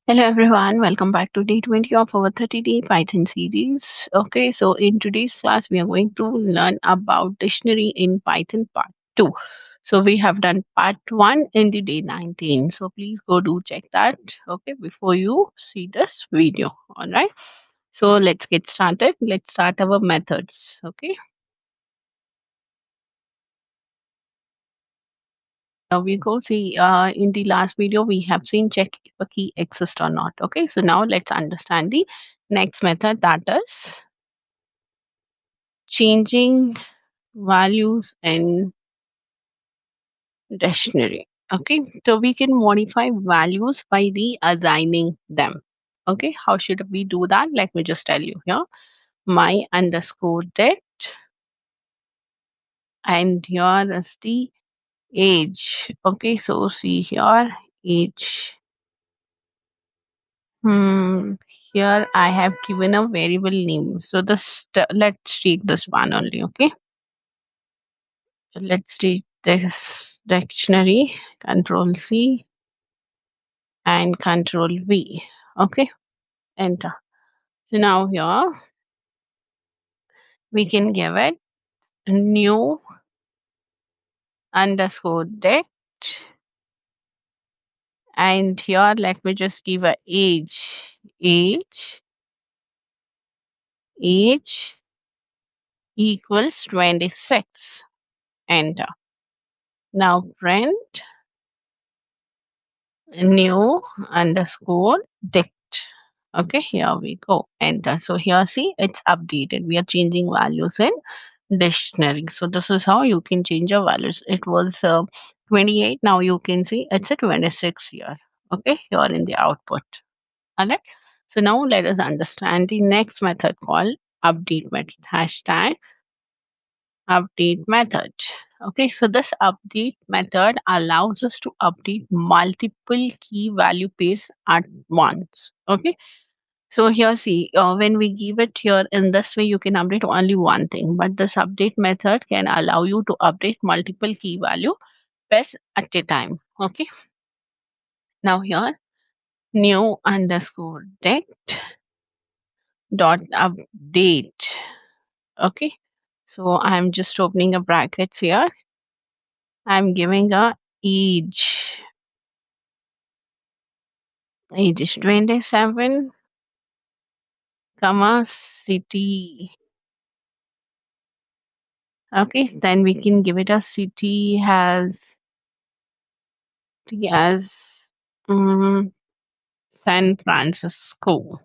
Hello everyone, welcome back to day 20 of our 30-day Python series. Okay, so in today's class, we are going to learn about dictionary in Python part 2. So we have done part 1 in the day 19. So please go do check that, okay, before you see this video. All right. So let's get started. Let's start our methods. Okay. Now we go see in the last video we have seen check if a key exists or not. Okay, so now let's understand the next method, that is changing values in dictionary. Okay, so we can modify values by reassigning them. Okay, how should we do that? Let me just tell you here. My underscore date, and here is the age. Okay, so see here age. Hmm. Here I have given a variable name. So this let's take this one only. Okay, let's take this dictionary. Control C and control V. Okay, enter. So now here we can give it new underscore date, and here let me just give a age equals 26. Enter. Now print new underscore date. Okay, here we go. Enter. So here see it's updated. We are changing values in dictionary. So this is how you can change your values. It was 28. Now you can see it's a 26 here. Okay, here in the output. Alright. So now let us understand the next method called update method. Hashtag update method. Okay, so this update method allows us to update multiple key value pairs at once. Okay, so here see, when we give it here in this way, you can update only one thing, but this update method can allow you to update multiple key value pairs at a time. Okay. Now here, new underscore date dot update. Okay. So I'm just opening a brackets here. I'm giving a age. Age is 27, comma city. Okay. Then we can give it a city as um, San Francisco.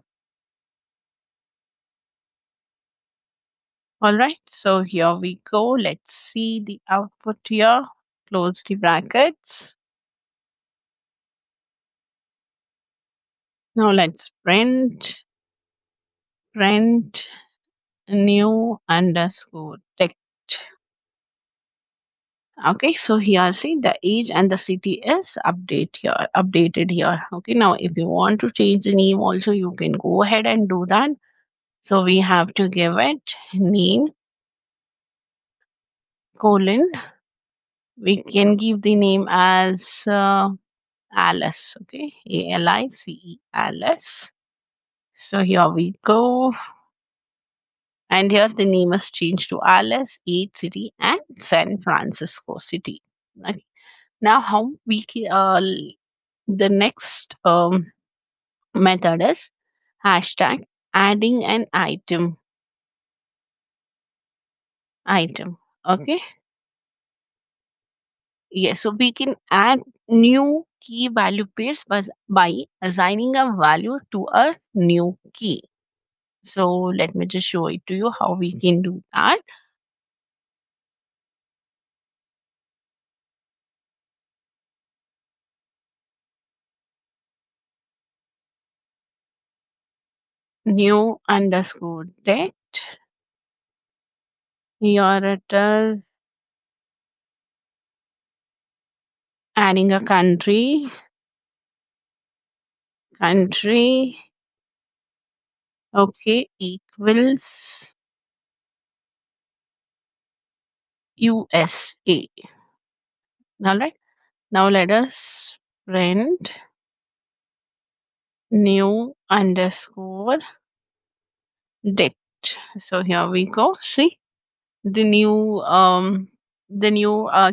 All right, so here we go. Let's see the output here. Close the brackets. Now let's print new underscore text. Okay, so here see the age and the city is updated here. Okay, now if you want to change the name also, you can go ahead and do that. So we have to give it name colon. We can give the name as Alice. Okay, ALICE, Alice. So here we go, and here the name is changed to Alice, age, city, and San Francisco City. Okay. Now, how we can, the next method is hashtag adding an item. Okay. Yes, so we can add new key value pairs by assigning a value to a new key. So let me just show it to you how we can do that. New underscore date. Here it is adding a country. Okay, equals USA. All right. Now let us print new underscore dict. So here we go. See the new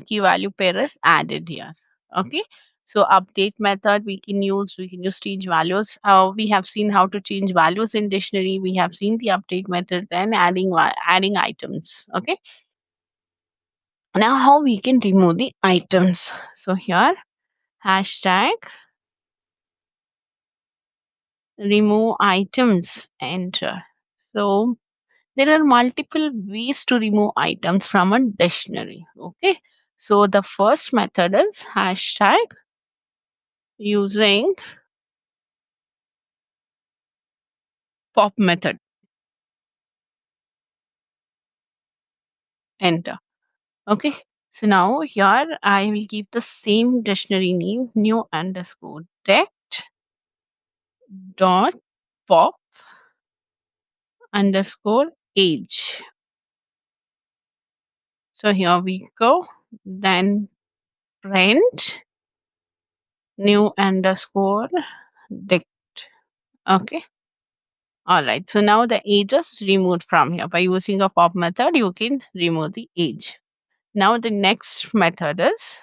key value pair is added here. Okay. So update method we can use change values. We have seen how to change values in dictionary. We have seen the update method and adding items. Okay. Now how we can remove the items. So here hashtag remove items, enter. So there are multiple ways to remove items from a dictionary. Okay. So the first method is hashtag using pop method, enter. Okay. So now here I will give the same dictionary name new underscore text dot pop underscore age. So here we go. Then print new underscore dict. Okay. All right. So now the age is removed from here. By using a pop method, you can remove the age. Now the next method is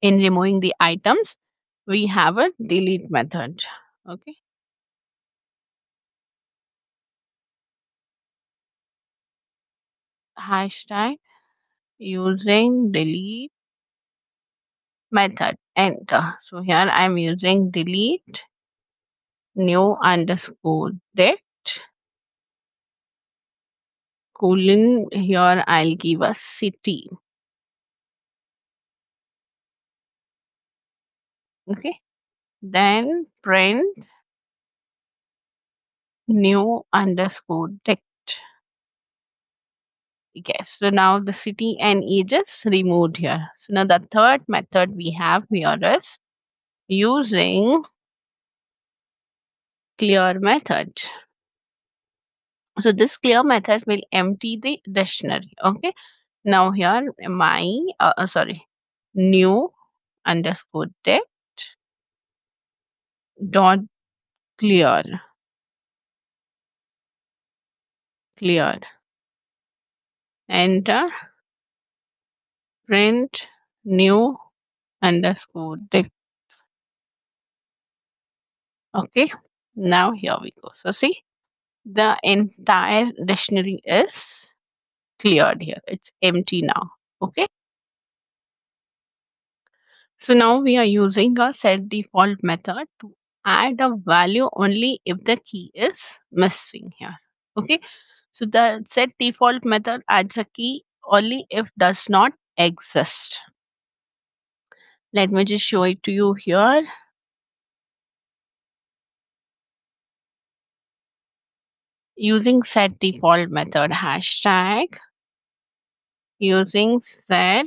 in removing the items, we have a delete method. Okay. Hashtag using delete method. Enter. So here I'm using delete new underscore dict colon. Here I'll give a city. Okay. Then print new underscore dict. Yes, so now the city and age is removed here. So now the third method we have here is using clear method. So this clear method will empty the dictionary. Okay. Now here sorry, new underscore text dot clear, enter, print new underscore text. Okay. Now here we go. So see the entire dictionary is cleared here. It's empty now. Okay. So now we are using a set default method to add a value only if the key is missing here. Okay. So the set default method adds a key only if does not exist. Let me just show it to you here. Using set default method hashtag using set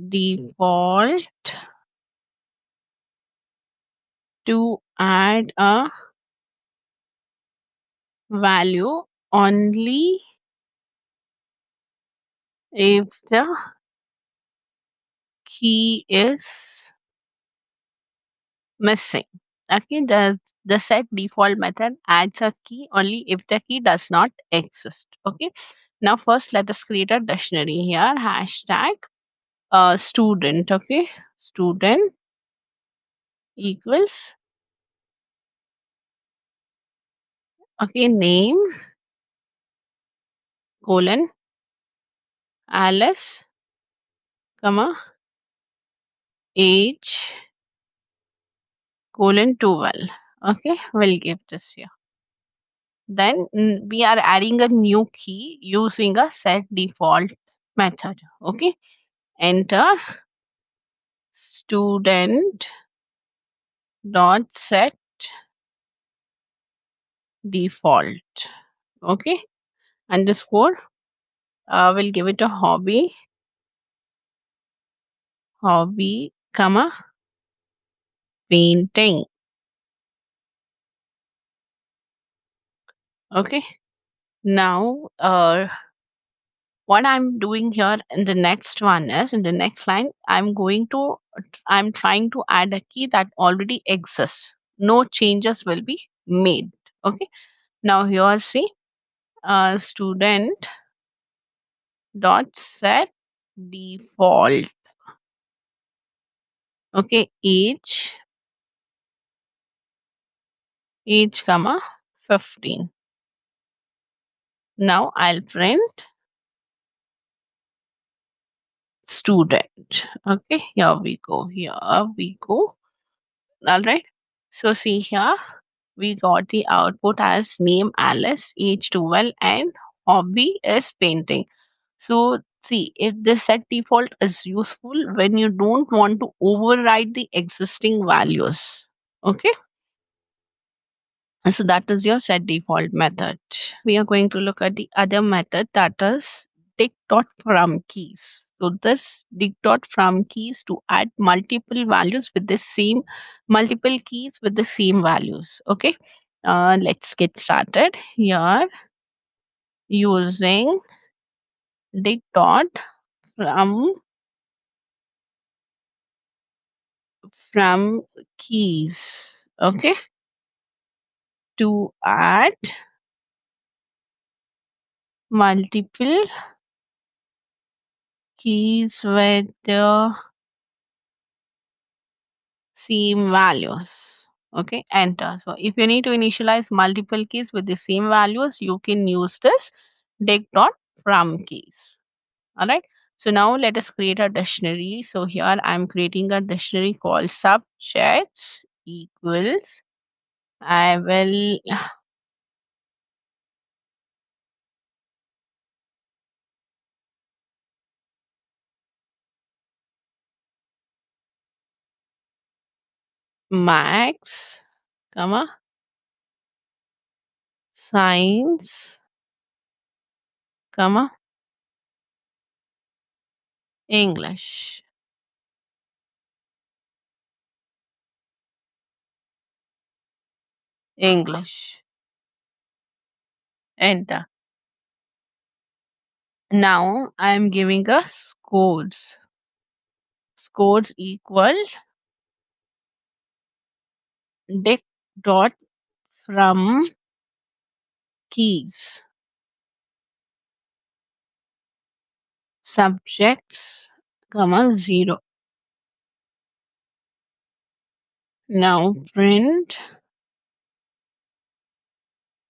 default to add a value only if the key is missing. Okay, the set default method adds a key only if the key does not exist. Okay, now first let us create a dictionary here. Hashtag student. Okay, student equals okay name colon Alice comma age colon 12. Okay, we'll give this here. Then we are adding a new key using a set default method. Okay, enter student dot set default. Okay, underscore. We'll give it a hobby, comma painting. Okay, now what I'm doing here in the next one is in the next line I'm trying to add a key that already exists. no changes will be made. Okay, now here see, student dot set default. Okay, age comma 15. Now I'll print student. Okay, here we go. All right, so see here, we got the output as name Alice, age 12, and hobby is painting. So see, if this set default is useful when you don't want to override the existing values. Okay, so that is your set default method. We are going to look at the other method, that is dict dot from keys. So this dict dot from keys to add multiple keys with the same values. Okay, let's get started here using dict dot from from keys. Okay, to add multiple keys with the same values. Okay, enter. So if you need to initialize multiple keys with the same values, you can use this dict dot from keys. All right, so now let us create a dictionary. So here I'm creating a dictionary called subjects equals, I will max comma science comma English. English. Enter. Now I am giving us codes. Scores equal dict dot from keys. Subjects comma 0. Now print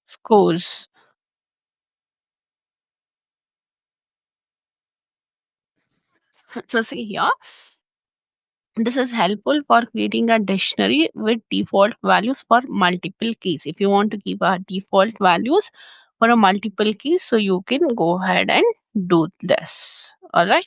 scores. So see here, this is helpful for creating a dictionary with default values for multiple keys. If you want to keep a default values for a multiple keys, so you can go ahead and do this. All right.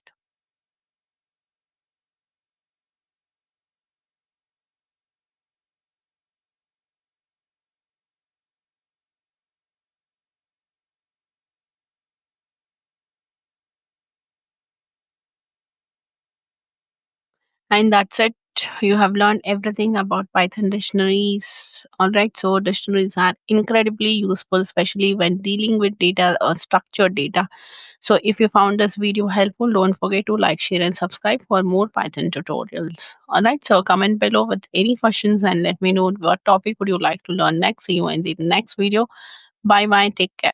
And that's it. You have learned everything about Python dictionaries. All right. So dictionaries are incredibly useful, especially when dealing with data or structured data. So if you found this video helpful, don't forget to like, share, and subscribe for more Python tutorials. All right. So comment below with any questions and let me know what topic would you like to learn next. See you in the next video. Bye bye. Take care.